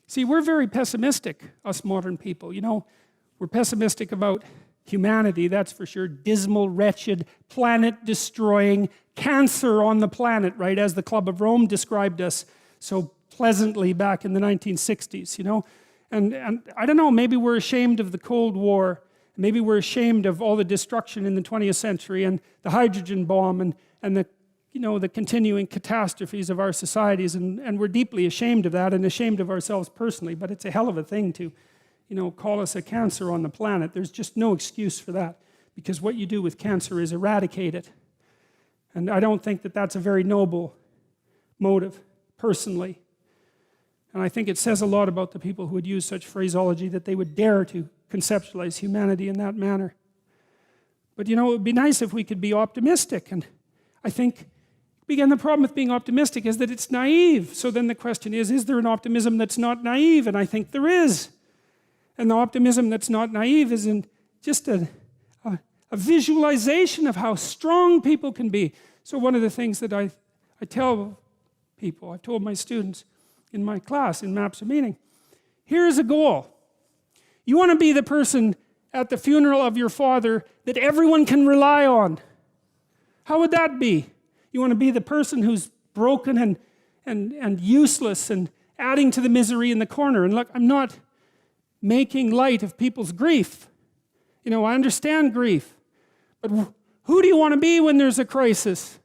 See, we're very pessimistic, us modern people. You know, we're pessimistic about humanity, that's for sure. Dismal, wretched, planet-destroying, cancer on the planet, right? As the Club of Rome described us so pleasantly back in the 1960s, you know? And I don't know, maybe we're ashamed of the Cold War. Maybe we're ashamed of all the destruction in the 20th century and the hydrogen bomb and the, you know, the continuing catastrophes of our societies. And we're deeply ashamed of that and ashamed of ourselves personally. But it's a hell of a thing to, you know, call us a cancer on the planet. There's just no excuse for that. Because what you do with cancer is eradicate it. And I don't think that that's a very noble motive, personally. And I think it says a lot about the people who would use such phraseology, that they would dare to conceptualize humanity in that manner. But you know, it would be nice if we could be optimistic. And I think, again, the problem with being optimistic is that it's naive. So then the question is there an optimism that's not naive? And I think there is. And the optimism that's not naive is in just a visualization of how strong people can be. So one of the things that I tell people, I've told my students in my class, in Maps of Meaning, here's a goal. You want to be the person at the funeral of your father that everyone can rely on. How would that be? You want to be the person who's broken and useless and adding to the misery in the corner. And look, I'm not making light of people's grief. You know, I understand grief. But who do you want to be when there's a crisis?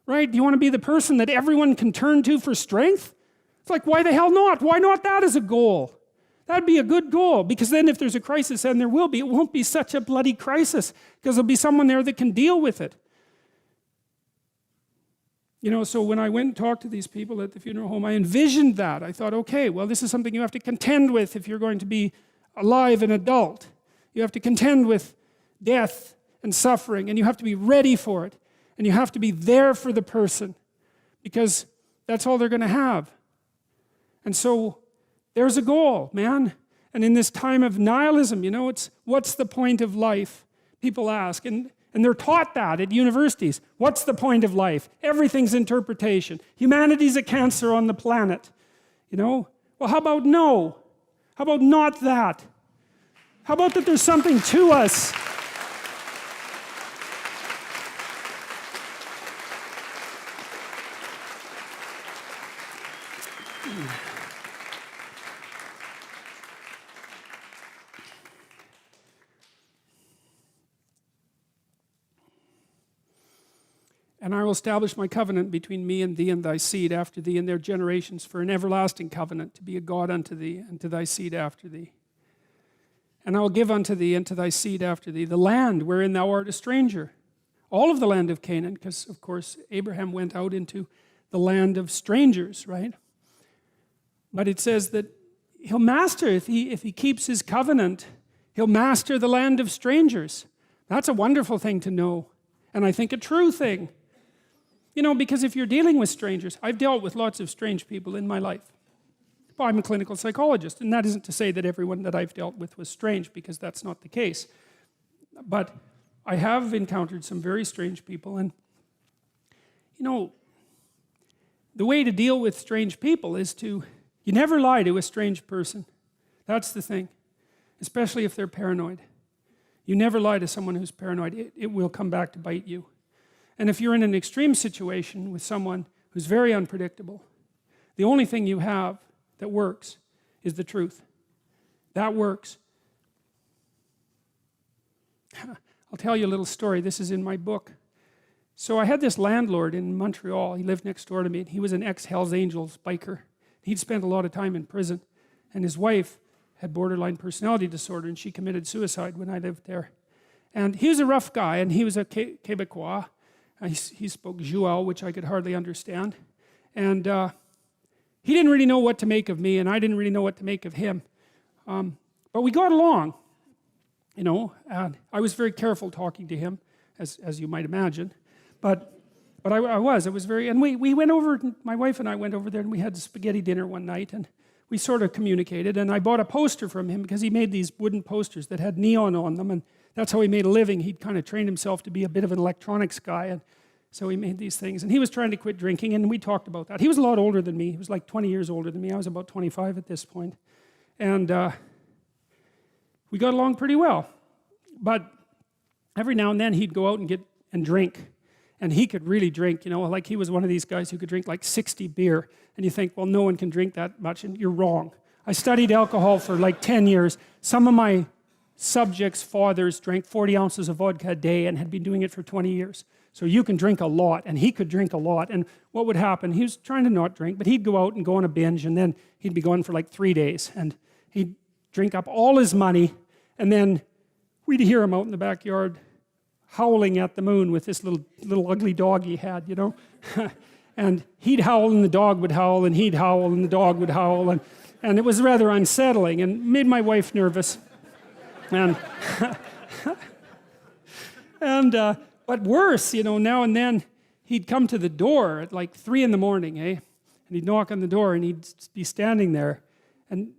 Right? Do you want to be the person that everyone can turn to for strength? It's like, why the hell not? Why not that as a goal? That'd be a good goal, because then if there's a crisis, and there will be, it won't be such a bloody crisis, because there'll be someone there that can deal with it. You know, so when I went and talked to these people at the funeral home, I envisioned that. I thought, okay, well, this is something you have to contend with if you're going to be alive and adult. You have to contend with death and suffering, and you have to be ready for it. And you have to be there for the person, because that's all they're going to have. And so there's a goal, man. And in this time of nihilism, you know, it's what's the point of life? People ask. And they're taught that at universities. What's the point of life? Everything's interpretation. Humanity's a cancer on the planet. You know? Well, how about no? How about not that? How about that there's something to us? And I will establish my covenant between me and thee and thy seed after thee and their generations for an everlasting covenant, to be a God unto thee and to thy seed after thee. And I will give unto thee and to thy seed after thee the land wherein thou art a stranger. All of the land of Canaan, because of course Abraham went out into the land of strangers, right? But it says that he'll master, if he keeps his covenant, he'll master the land of strangers. That's a wonderful thing to know. And I think a true thing. You know, because if you're dealing with strangers, I've dealt with lots of strange people in my life. Well, I'm a clinical psychologist, and that isn't to say that everyone that I've dealt with was strange, because that's not the case. But I have encountered some very strange people, and you know, the way to deal with strange people is you never lie to a strange person. That's the thing, especially if they're paranoid. You never lie to someone who's paranoid. It will come back to bite you. And if you're in an extreme situation with someone who's very unpredictable, the only thing you have that works is the truth. That works. I'll tell you a little story. This is in my book. So I had this landlord in Montreal. He lived next door to me. He was an ex-Hells Angels biker. He'd spent a lot of time in prison. And his wife had borderline personality disorder, and she committed suicide when I lived there. And he was a rough guy, and he was a Quebecois. He spoke Joual, which I could hardly understand. And he didn't really know what to make of me, and I didn't really know what to make of him. But we got along, you know. And I was very careful talking to him, as you might imagine. But I was very, and we went over, my wife and I went over there, and we had spaghetti dinner one night, and we sort of communicated, and I bought a poster from him because he made these wooden posters that had neon on them, and that's how he made a living. He'd kind of trained himself to be a bit of an electronics guy, So he made these things. And he was trying to quit drinking, and we talked about that. He was a lot older than me. He was like 20 years older than me. I was about 25 at this point. And we got along pretty well. But every now and then he'd go out and drink. And he could really drink, you know, like he was one of these guys who could drink like 60 beer. And you think, well, no one can drink that much, and you're wrong. I studied alcohol for like 10 years. Some of my subjects' fathers drank 40 ounces of vodka a day and had been doing it for 20 years. So you can drink a lot, and he could drink a lot. And what would happen, he was trying to not drink, but he'd go out and go on a binge, and then he'd be gone for like 3 days. And he'd drink up all his money, and then we'd hear him out in the backyard howling at the moon with this little ugly dog he had, you know. And he'd howl, and the dog would howl, and he'd howl, and the dog would howl. And it was rather unsettling and made my wife nervous. And, but worse, you know, now and then he'd come to the door at like 3 in the morning, And he'd knock on the door, and he'd be standing there. And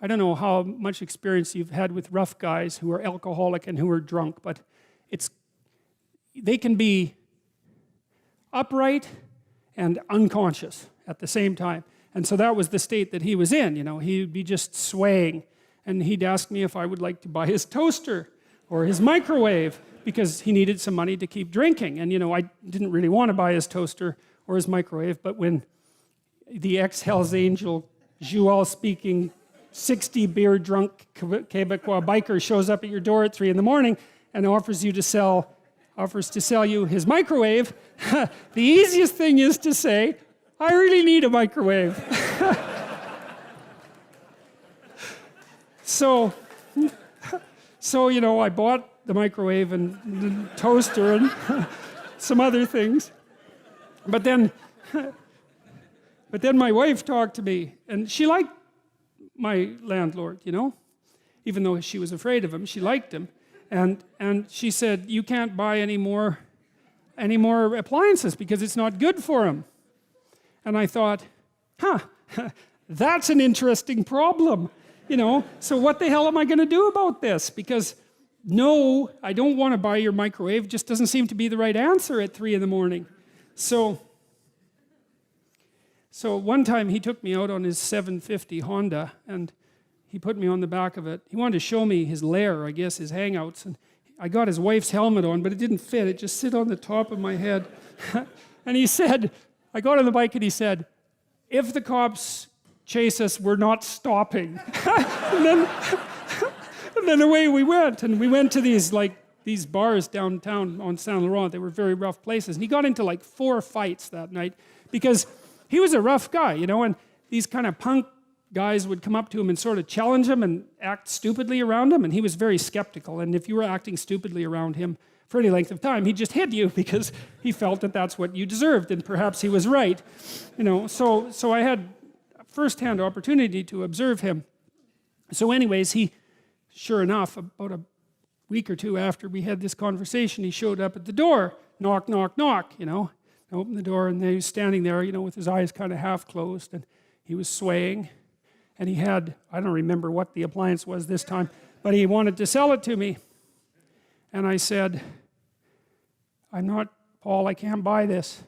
I don't know how much experience you've had with rough guys who are alcoholic and who are drunk, but they can be upright and unconscious at the same time. And so that was the state that he was in, you know. He'd be just swaying. And he'd ask me if I would like to buy his toaster or his microwave, because he needed some money to keep drinking. And, you know, I didn't really want to buy his toaster or his microwave, but when the ex-Hells Angel, Joual-speaking, 60 beer drunk Quebecois biker shows up at your door at 3 in the morning and offers to sell you his microwave, the easiest thing is to say, I really need a microwave. So, you know, I bought the microwave and the toaster and some other things. But then my wife talked to me, and she liked my landlord, you know. Even though she was afraid of him, she liked him. And she said, you can't buy any more appliances because it's not good for him. And I thought, that's an interesting problem. You know, so what the hell am I going to do about this? Because no, I don't want to buy your microwave. Just doesn't seem to be the right answer at 3 in the morning. So one time he took me out on his 750 Honda, and he put me on the back of it. He wanted to show me his lair, I guess, his hangouts. And I got his wife's helmet on, but it didn't fit. It just sit on the top of my head. And he said, I got on the bike and he said, if the cops chase us, we're not stopping. and then away we went. And we went to these bars downtown on Saint Laurent. They were very rough places. And he got into like 4 fights that night because he was a rough guy, you know, and these kind of punk guys would come up to him and sort of challenge him and act stupidly around him, and he was very skeptical. And if you were acting stupidly around him for any length of time, he'd just hit you because he felt that that's what you deserved, and perhaps he was right. You know, so I had first-hand opportunity to observe him. So anyways, he, sure enough, about a week or 2 after we had this conversation, he showed up at the door, knock, knock, knock, you know. I opened the door, and he was standing there, you know, with his eyes kind of half closed, and he was swaying. And he had, I don't remember what the appliance was this time, but he wanted to sell it to me. And I said, Paul, I can't buy this.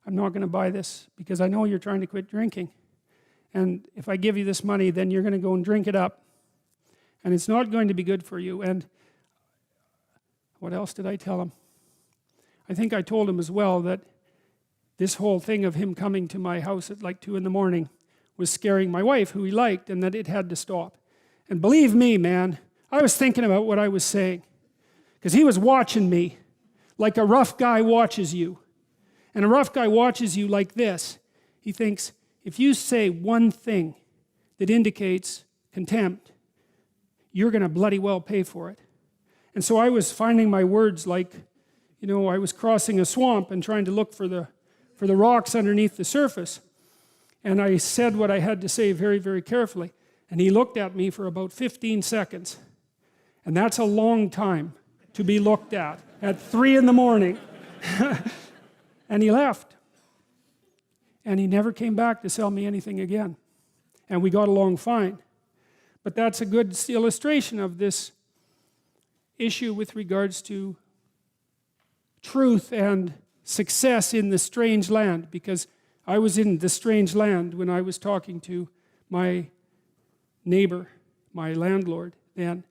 I'm not going to buy this because I know you're trying to quit drinking. And if I give you this money, then you're going to go and drink it up. And it's not going to be good for you. And what else did I tell him? I think I told him as well that this whole thing of him coming to my house at like 2 in the morning was scaring my wife, who he liked, and that it had to stop. And believe me, man, I was thinking about what I was saying, because he was watching me like a rough guy watches you. And a rough guy watches you like this. He thinks, if you say one thing that indicates contempt, you're going to bloody well pay for it. And so I was finding my words like, you know, I was crossing a swamp and trying to look for the rocks underneath the surface. And I said what I had to say very, very carefully. And he looked at me for about 15 seconds. And that's a long time to be looked at 3 in the morning. And he left. And he never came back to sell me anything again. And we got along fine. But that's a good illustration of this issue with regards to truth and success in the strange land, because I was in the strange land when I was talking to my neighbor, my landlord then,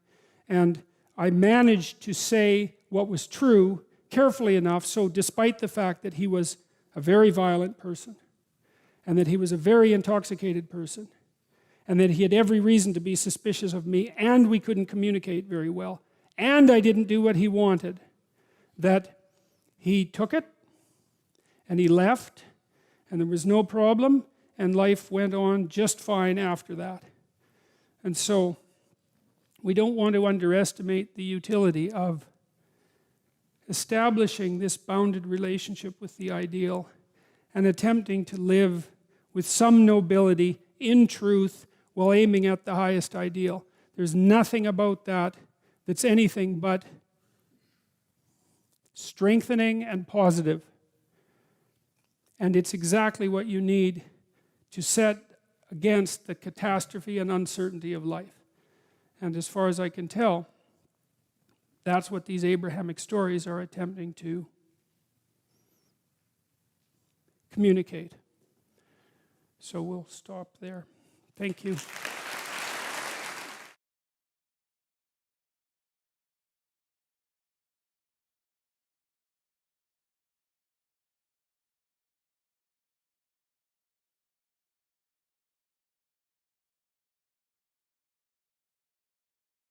and I managed to say what was true carefully enough, so despite the fact that he was a very violent person, and that he was a very intoxicated person, and that he had every reason to be suspicious of me, and we couldn't communicate very well, and I didn't do what he wanted, that he took it, and he left, and there was no problem, and life went on just fine after that. And so, we don't want to underestimate the utility of establishing this bounded relationship with the ideal and attempting to live with some nobility in truth while aiming at the highest ideal. There's nothing about that that's anything but strengthening and positive. And it's exactly what you need to set against the catastrophe and uncertainty of life. And as far as I can tell, that's what these Abrahamic stories are attempting to communicate. So we'll stop there. Thank you.